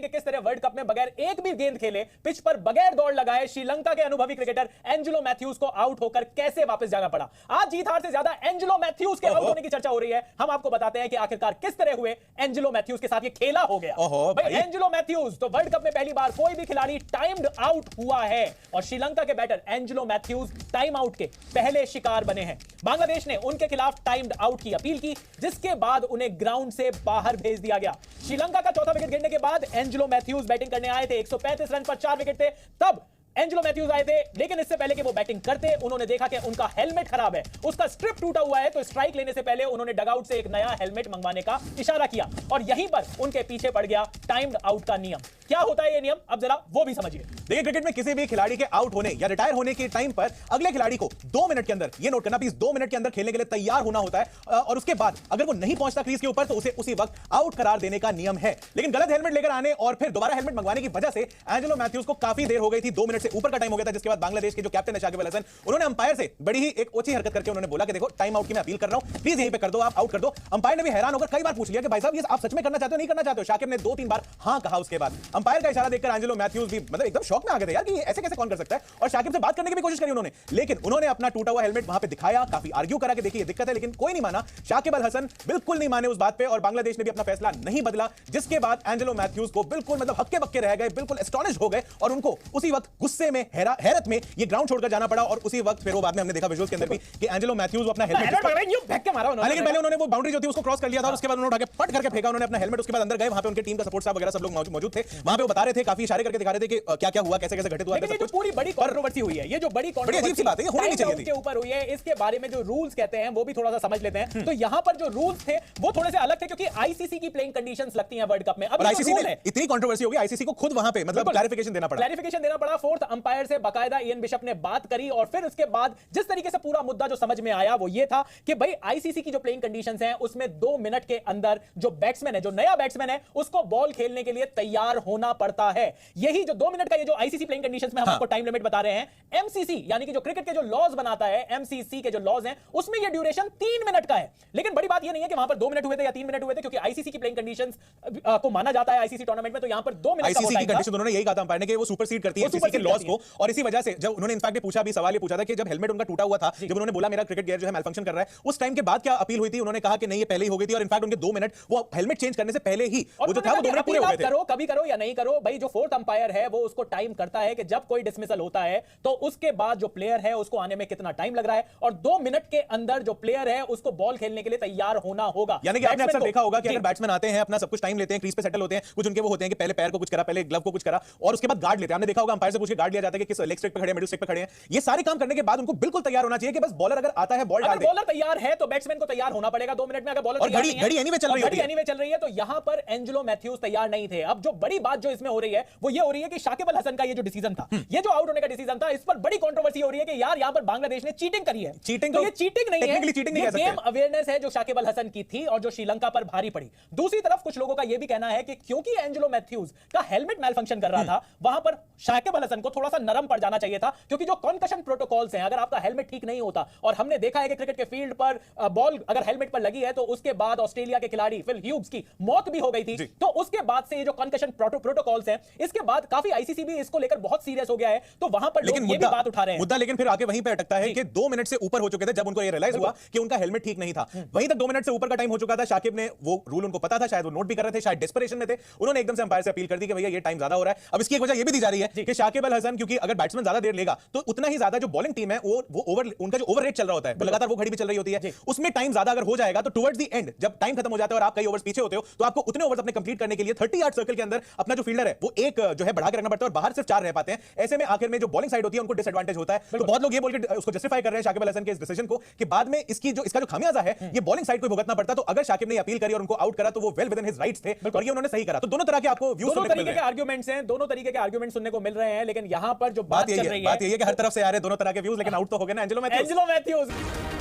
कि किस तरह वर्ल्ड कप में बगैर एक भी गेंद खेले, पिच पर बगैर दौड़ लगाए श्रीलंका के अनुभवी क्रिकेटर एंजेलो मैथ्यूज को आउट होकर कैसे वापस जाना पड़ा। आज जीत हार से ज्यादा एंजेलो मैथ्यूज के आउट होने की चर्चा हो रही है। हम आपको बताते हैं कि आखिरकार किस तरह हुए एंजेलो मैथ्यूज के साथ ये खेला हो गया। भाई एंजेलो मैथ्यूज तो वर्ल्ड कप में पहली बार कोई भी खिलाड़ी टाइम्ड आउट हुआ है और श्रीलंका के batter Angelo Mathews time out के पहले शिकार बने हैं। बांग्लादेश ने उनके खिलाफ टाइम्ड आउट की अपील की, जिसके बाद उन्हें ग्राउंड से बाहर भेज दिया गया। श्रीलंका का चौथा विकेट गिरने के बाद एंजेलो मैथ्यूज बैटिंग करने आए थे। 135 रन पर 4 विकेट थे। तब एंजेलो मैथ्यूज आए थे, लेकिन इससे पहले कि वो बैटिंग करते उन्होंने देखा कि उनका हेलमेट खराब है, उसका स्ट्रिप टूटा हुआ है। तो स्ट्राइक लेने से पहले उन्होंने डगआउट से एक नया हेलमेट मंगवाने का इशारा किया और यहीं पर उनके पीछे पड़ गया टाइम्ड आउट का नियम। क्या होता है ये नियम, अब जरा वो भी समझिए। देखिए, क्रिकेट में किसी भी खिलाड़ी के आउट होने या रिटायर होने के टाइम पर अगले खिलाड़ी को 2 मिनट के अंदर, ये नोट करना प्लीज, 2 मिनट के अंदर खेलने के लिए तैयार होना होता है और उसके बाद अगर वो नहीं पहुंचता क्रीज के ऊपर तो उसे उसी वक्त आउट करार देने का नियम है। लेकिन गलत हेलमेट लेकर आने और फिर दोबारा हेलमेट मंगवाने की वजह से एंजेलो मैथ्यूज को काफी देर हो गई थी। 2 मिनट से ऊपर का टाइम हो गया था, जिसके बाद बांग्लादेश के जो कैप्टन है शाकिब अल हसन, उन्होंने अंपायर से बड़ी ही एक ओछी हरकत करके उन्होंने बोला कि देखो टाइम आउट की मैं अपील कर रहा हूं, प्लीज यहीं पे कर दो, आप आउट कर दो। अंपायर ने भी हैरान होकर कई बार पूछ लिया कि भाई साहब ये आप सच में करना चाहते हो, नहीं करना चाहते हो। शाकिब ने 2-3 बार हां कहा। उसके बाद अंपायर का इशारा देखकर एंजेलो मैथ्यूज भी मतलब एकदम शॉक में आ गए थे यार कि ऐसे कैसे कौन कर सकता है, और शाकिब से बात करने की भी कोशिश करी उन्होंने, लेकिन उन्होंने अपना टूटा हुआ हेलमेट वहां पे दिखाया, काफी आर्ग्यू करा कि देखिए ये दिक्कत है, लेकिन कोई नहीं माना। शाकिब अल हसन बिल्कुल नहीं माने उस बात पे और बांग्लादेश ने भी अपना फैसला नहीं बदला, जिसके बाद एंजेलो मैथ्यूज को बिल्कुल मतलब हक्के बक्के रह गए, बिल्कुल एस्टोनिश हो गए और उनको उसी वक्त गुस्से में हैरत में ये ग्राउंड छोड़कर जाना पड़ा। और उसी वक्त फिर वो बाद में हमने देखा विजुअल्स के अंदर भी कि एंजेलो मैथ्यूज अपना हेलमेट फेंक के मारा उन्होंने, लेकिन पहले उन्होंने वो बाउंड्री जो थी उसको क्रॉस कर लिया था, उसके बाद उन्होंने उठा के पट करके फेंका उन्होंने अपना हेलमेट। उसके बाद अंदर गए, वहां पे उनके टीम का सपोर्ट स्टाफ वगैरह सब लोग मौजूद थे, वहां पे वो बता रहे थे, काफी इशारे करके दिखा रहे थे कि क्या क्या हुआ, कैसे कैसे घटित हुआ। ये जो पूरी बड़ी कंट्रोवर्सी हुई है, ये जो बड़ी अजीब सी बात है, ये होनी नहीं चाहिए थी, के ऊपर हुई है, इसके बारे में जो रूल्स कहते हैं वो भी थोड़ा सा समझ लेते हैं। तो यहां पर जो रूल्स थे वो थोड़े से अलग थे, क्योंकि आईसीसी की प्लेइंग कंडीशंस लगती हैं वर्ल्ड कप में। अब आईसीसी ने इतनी कंट्रोवर्सी हो गई, आईसीसी को खुद वहां पे मतलब क्लैरिफिकेशन देना पड़ा। फोर्थ अंपायर से बाकायदा इयन बिशप ने बात करी और फिर उसके बाद जिस तरीके से पूरा मुद्दा जो समझ में आया वो ये था कि भाई आईसीसी की जो प्लेइंग कंडीशंस हैं उसमें 2 मिनट के अंदर जो बैट्समैन है, जो नया बैट्समैन है, उसको बॉल खेलने के लिए तैयार होना पड़ता है। यही जो 2 मिनट का ये जो आईसीसी प्लेइंग कंडीशंस में हम आपको टाइम लिमिट बता रहे हैं, एमसीसी यानी कि जो क्रिकेट के जो लॉज बनाता है, एमसीसी के जो लॉज हैं उसमें ये ड्यूरेशन 3 मिनट का है। लेकिन बड़ी बात ये नहीं है कि वहां पर 2 मिनट हुए थे या 3 मिनट हुए थे, क्योंकि आईसीसी की प्लेइंग कंडीशंस को माना जाता है आईसीसी टूर्नामेंट में, तो यहां पर 2 मिनट आईसीसी की कंडीशन उन्होंने यही कहा था अंपायर ने कि वो सुपरसीड करती है एमसीसी के लॉज को। और इसी वजह से जब उन्होंने इनफैक्ट पूछा भी सवाल ये पूछा था कि जब हेलमेट उनका टूटा हुआ था, जब उन्होंने बोला मेरा क्रिकेट गियर जो है मैलफंक्शन कर रहा है, उस टाइम के बाद क्या अपील हुई थी, उन्होंने कहा कि नहीं ये पहले ही हो गई थी और इनफैक्ट उनके 2 मिनट वो हेलमेट चेंज करने से पहले ही वो जो था वो 2 मिनट पूरे हो गए थे। करो कभी करो या नहीं करो, भाई जो फोर्थ अंपायर है वो उसको टाइम करता है कि जब कोई डिसमिसल होता है तो उसके बाद जो प्लेयर है उसको आने में कितना टाइम लग रहा है, और 2 मिनट के अंदर जो प्लेयर है उसको बॉल खेलने के लिए तैयार होना होगा। यानी कि आपने अक्सर देखा होगा कि अगर बैट्समैन आते हैं अपना सब कुछ टाइम लेते हैं, क्रीज पे सेटल होते हैं, कुछ उनके वो होते हैं कि पहले पैर को कुछ करा, पहले ग्लव को कुछ करा और उसके बाद गार्ड लेते हैं। आपने देखा होगा अंपायर से पूछ के गार्ड लिया जाता है कि किस लेग स्ट्रिक पे खड़े हैं, मिडिल स्ट्रिक पे खड़े हैं। ये सारे काम करने के बाद उनको बिल्कुल तैयार होना चाहिए कि बस बॉलर अगर आता है बॉल डाल दे। बॉलर तैयार है तो बैट्समैन को तैयार होना पड़ेगा 2 मिनट में। अगर बॉलर घड़ी एनीवे चल रही है तो यहां पर एंजेलो मैथ्यूज तैयार नहीं थे। अब जो बड़ी बात जो इसमें हो रही है वो ये हो रही है कि शाकिब अल हसन का ये जो डिसीजन था, ये जो आउट होने का डिसीजन था, इस पर बड़ी कंट्रोवर्सी हो रही है कि यार यहां पर बांग्लादेश ने चीटिंग करी है। चीटिंग तो ये चीटिंग नहीं है, ये गेम अवेयरनेस है जो शाकिब अल हसन की थी और जो श्रीलंका पर भारी पड़ी। दूसरी तरफ कुछ लोगों का यह भी कहना है कि क्योंकि एंजेलो मैथ्यूज का हेलमेट मैल फंक्शन कर रहा था, वहां पर शाकिब अल हसन को थोड़ा सा नरम पड़ जाना चाहिए था, क्योंकि जो कॉन्कशन प्रोटोकॉल्स हैं, अगर आपका हेलमेट ठीक नहीं होता, और हमने देखा है कि क्रिकेट के फील्ड पर बॉल अगर हेलमेट पर लगी है तो उसके बाद ऑस्ट्रेलिया के खिलाड़ी फिल ह्यूग्स की मौत भी हो गई थी। तो उसके बाद से ये जो कॉन्कशन प्रोटोकॉल्स हैं, इसके बाद काफी आईसीसी भी इसको लेकर बहुत सीरियस हो गया है। तो वहां पर लोग ये भी बात उठा रहे हैं मुद्दा, लेकिन फिर आके वहीं पे अटकता है कि 2 मिनट से ऊपर हो चुके थे जब उनको ये रियलाइज हुआ कि उनका हेलमेट ठीक नहीं था। वहीं तक 2 मिनट से ऊपर का टाइम हो चुका था। शाकिब ने वो रूल उनको पता था, शायद वो नोट भी कर रहे थे, शायद डेस्परेशन में थे, उन्होंने एकदम से अंपायर से अपील कर दी कि भैया ये टाइम ज्यादा हो रहा है। अब इसकी एक वजह ये भी दी जा रही है कि शाकिब अल हसन, क्योंकि अगर बैट्समैन ज्यादा देर लेगा तो उतना ही ज्यादा जो बॉलिंग टीम है वो ओवर, उनका जो ओवर रेट चल रहा होता है, वो लगातार वो घड़ी भी चल रही होती है, उसमें टाइम ज्यादा अगर हो जाएगा तो टुवर्ड्स द एंड जब टाइम खत्म हो जाता है और आप कई ओवर्स पीछे होते हो तो आपको उतने ओवर्स अपने कंप्लीट करने के लिए 30 यार्ड सर्कल के अंदर अपना जो फील्डर है वो एक जो है बढ़ा के रखना पड़ता है और बाहर सिर्फ 4 रह पाते हैं। ऐसे में आखिर में जो बॉलिंग साइड होती है उनको डिसएडवांटेज होता है। तो बहुत लोग ये बोल के उसको जस्टिफाई कर रहे हैं शाकिब अल हसन के इस डिसीजन को कि बाद में इसका जो खामियाजा है ये बॉलिंग साइड को भुगतना पड़ता। तो अगर शाकिब ने अपील करी और उनको आउट करा तो वो well with in his rights थे और ये उन्होंने सही करा। तो दोनों तरह के आपको व्यूज सुनने को मिल रहे हैं, दोनों तरीके के आर्गुमेंट सुनने को मिल रहे हैं, लेकिन यहां पर जो बात चल रही है बात ये है कि हर तरफ से आ रहे हैं दोनों तरह के व्यूज, लेकिन आउट तो हो गए ना एंजेलो मैथ्यूज।